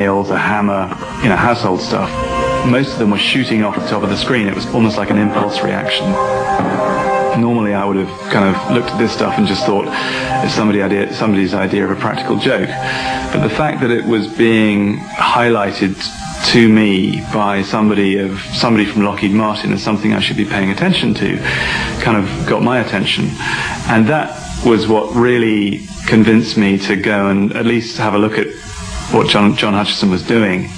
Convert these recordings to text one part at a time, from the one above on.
nails, a hammer, household stuff. Most of them were shooting off the top of the screen. It was almost like an impulse reaction. Normally I would have kind of looked at this stuff and just thought it's somebody's idea of a practical joke. But the fact that it was being highlighted to me by somebody from Lockheed Martin as something I should be paying attention to kind of got my attention. And that was what really convinced me to go and at least have a look at what John Hutchison was doing.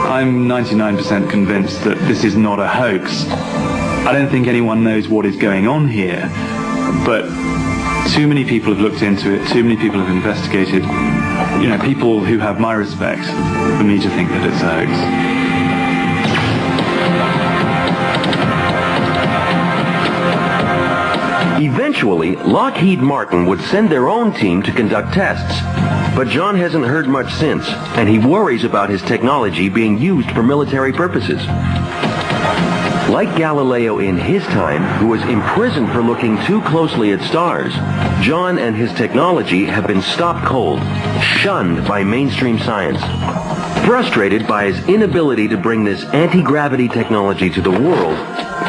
I'm 99% convinced that this is not a hoax. I don't think anyone knows what is going on here, but too many people have looked into it, too many people have investigated, people who have my respect, for me to think that it's a hoax. Eventually, Lockheed Martin would send their own team to conduct tests. But John hasn't heard much since, and he worries about his technology being used for military purposes. Like Galileo in his time, who was imprisoned for looking too closely at stars, John and his technology have been stopped cold, shunned by mainstream science. Frustrated by his inability to bring this anti-gravity technology to the world,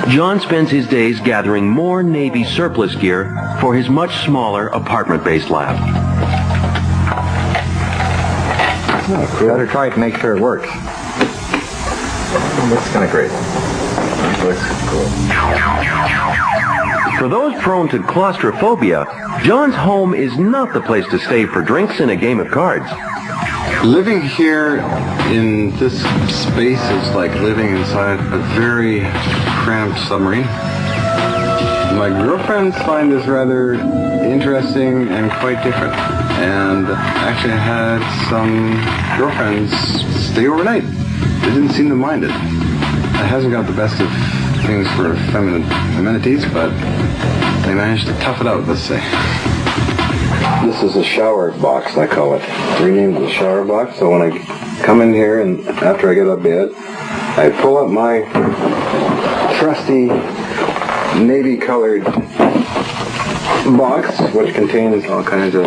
John spends his days gathering more Navy surplus gear for his much smaller apartment-based lab. Oh, cool. Better try it to make sure it works. Looks kind of great. Looks cool. For those prone to claustrophobia, John's home is not the place to stay for drinks and a game of cards. Living here in this space is like living inside a very cramped submarine. My girlfriends find this rather interesting and quite different. And actually I had some girlfriends stay overnight. They didn't seem to mind it. It hasn't got the best of things for feminine amenities, but they managed to tough it out, let's say. This is a shower box, I call it. Renamed the shower box. So when I come in here and after I get out of bed, I pull up my trusty navy-colored box, which contains all kinds of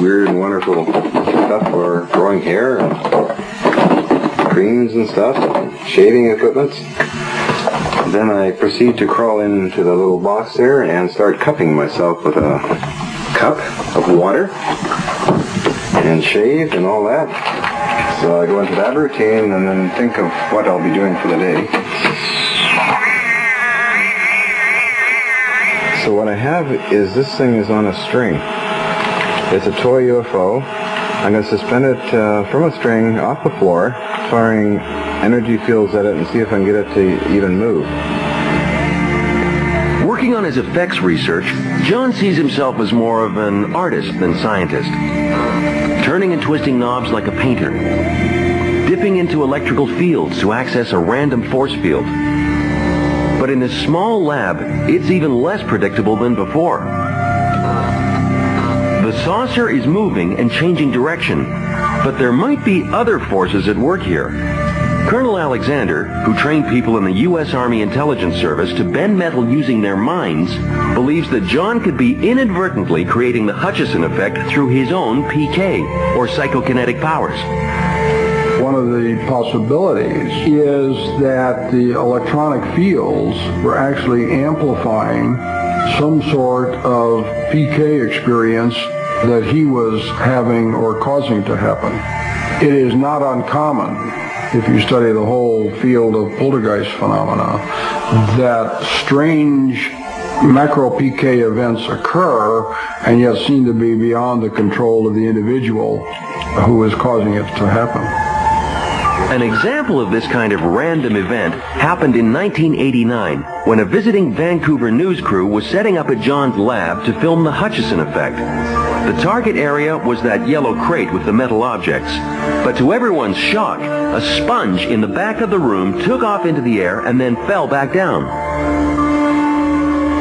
weird and wonderful stuff for growing hair and creams and stuff, and shaving equipment. Then I proceed to crawl into the little box there and start cupping myself with a cup of water and shave and all that. So I go into that routine and then think of what I'll be doing for the day. So what I have is this thing is on a string. It's a toy UFO. I'm going to suspend it from a string off the floor, firing energy fields at it and see if I can get it to even move. Working on his effects research, John sees himself as more of an artist than scientist. Turning and twisting knobs like a painter. Dipping into electrical fields to access a random force field. But in this small lab, it's even less predictable than before. The saucer is moving and changing direction, but there might be other forces at work here. Colonel Alexander, who trained people in the U.S. Army Intelligence Service to bend metal using their minds, believes that John could be inadvertently creating the Hutchison effect through his own PK, or psychokinetic powers. One of the possibilities is that the electronic fields were actually amplifying some sort of PK experience that he was having or causing to happen. It is not uncommon, if you study the whole field of poltergeist phenomena, that strange macro PK events occur and yet seem to be beyond the control of the individual who is causing it to happen. An example of this kind of random event happened in 1989 when a visiting Vancouver news crew was setting up at John's lab to film the Hutchison effect. The target area was that yellow crate with the metal objects. But to everyone's shock, a sponge in the back of the room took off into the air and then fell back down.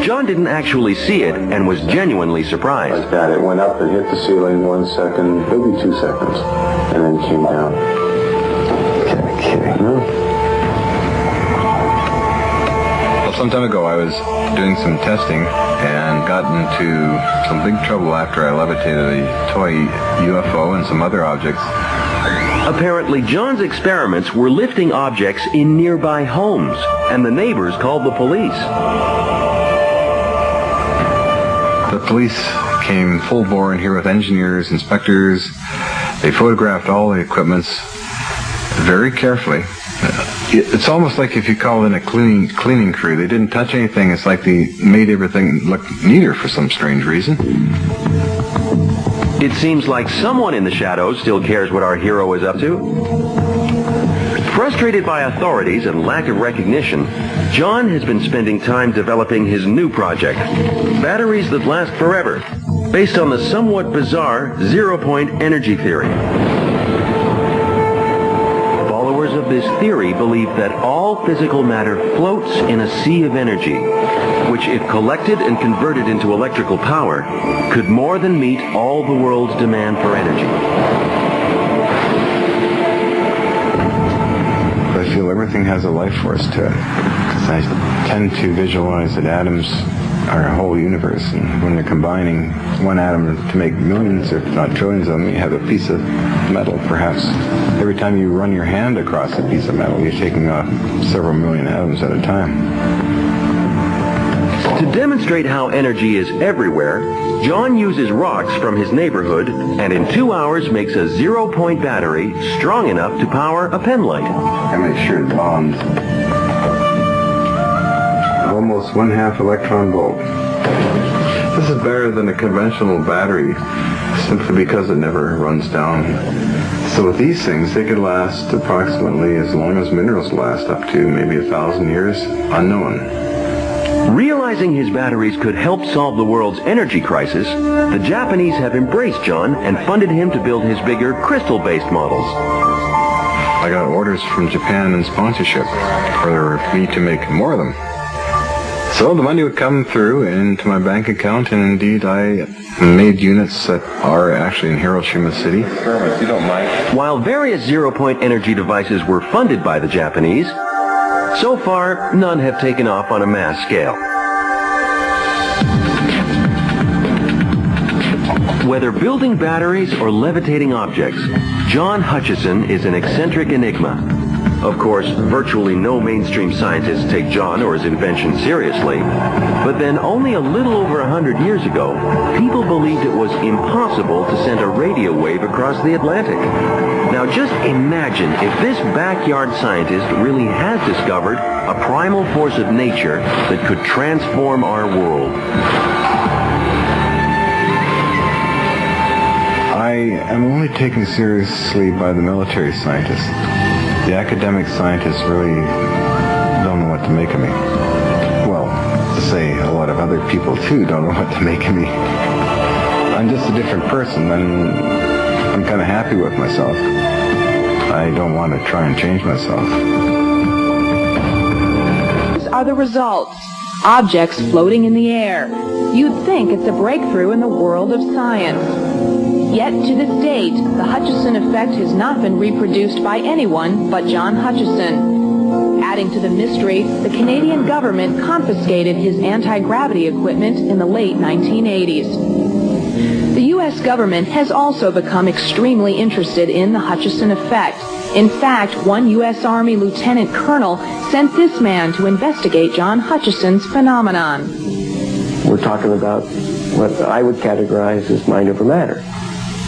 John didn't actually see it and was genuinely surprised. Like that, it went up and hit the ceiling 1 second, maybe 2 seconds, and then came down. Kidding. No. some time ago I was doing some testing and got into some big trouble after I levitated a toy UFO and some other objects. Apparently, John's experiments were lifting objects in nearby homes, and the neighbors called the police. The police came full bore in here with engineers, inspectors. They photographed all the equipments very carefully. It's almost like if you call in a cleaning crew. They didn't touch anything. It's like they made everything look neater for some strange reason. It seems like someone in the shadows still cares what our hero is up to. Frustrated by authorities and lack of recognition, John has been spending time developing his new project, batteries that last forever, based on the somewhat bizarre zero-point energy theory. Followers of this theory believe that all physical matter floats in a sea of energy, which, if collected and converted into electrical power, could more than meet all the world's demand for energy. I feel everything has a life force to it. I tend to visualize that atoms are a whole universe, and when you're combining one atom to make millions, if not trillions of them, you have a piece of metal, perhaps. Every time you run your hand across a piece of metal, you're taking off several million atoms at a time. To demonstrate how energy is everywhere, John uses rocks from his neighborhood and in 2 hours makes a zero-point battery strong enough to power a pen light. I make sure it bonds. Almost 1/2 electron volt. This is better than a conventional battery simply because it never runs down. So with these things, they could last approximately as long as minerals last, up to maybe 1,000 years, unknown. Realizing his batteries could help solve the world's energy crisis, the Japanese have embraced John and funded him to build his bigger crystal-based models. I got orders from Japan and sponsorship for me to make more of them. So the money would come through into my bank account, and indeed I made units that are actually in Hiroshima City. If you don't mind. While various zero-point energy devices were funded by the Japanese, so far none have taken off on a mass scale. Whether building batteries or levitating objects, John Hutchison is an eccentric enigma. Of course, virtually no mainstream scientists take John or his invention seriously. But then only a little over 100 years ago, people believed it was impossible to send a radio wave across the Atlantic. Now just imagine if this backyard scientist really has discovered a primal force of nature that could transform our world. I am only taken seriously by the military scientists. The academic scientists really don't know what to make of me. Well, to say a lot of other people too don't know what to make of me. I'm just a different person, and I'm kind of happy with myself. I don't want to try and change myself. These are the results. Objects floating in the air. You'd think it's a breakthrough in the world of science. Yet, to this date, the Hutchison effect has not been reproduced by anyone but John Hutchison. Adding to the mystery, the Canadian government confiscated his anti-gravity equipment in the late 1980s. The U.S. government has also become extremely interested in the Hutchison effect. In fact, one U.S. Army lieutenant colonel sent this man to investigate John Hutchison's phenomenon. We're talking about what I would categorize as mind over matter.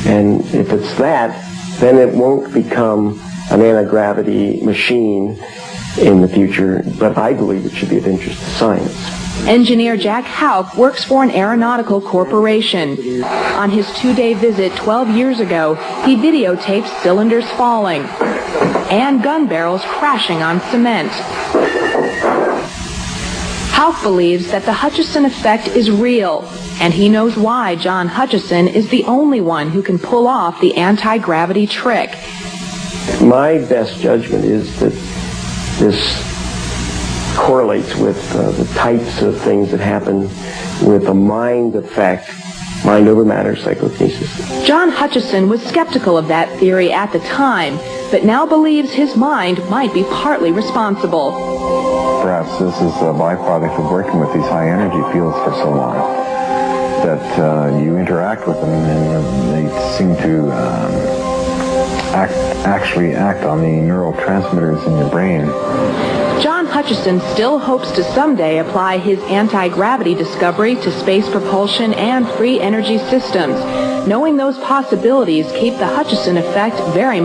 And if it's that, then it won't become an anti-gravity machine in the future, but I believe it should be of interest to science. Engineer Jack Houck works for an aeronautical corporation. On his 2-day visit 12 years ago, he videotaped cylinders falling and gun barrels crashing on cement. Houck believes that the Hutchison effect is real, and he knows why John Hutchison is the only one who can pull off the anti-gravity trick. My best judgment is that this correlates with the types of things that happen with a mind effect, mind over matter psychokinesis. John Hutchison was skeptical of that theory at the time, but now believes his mind might be partly responsible. Perhaps this is a byproduct of working with these high energy fields for so long, that you interact with them and they seem to actually act on the neurotransmitters in your brain. John Hutchison still hopes to someday apply his anti-gravity discovery to space propulsion and free energy systems. Knowing those possibilities keep the Hutchison effect very much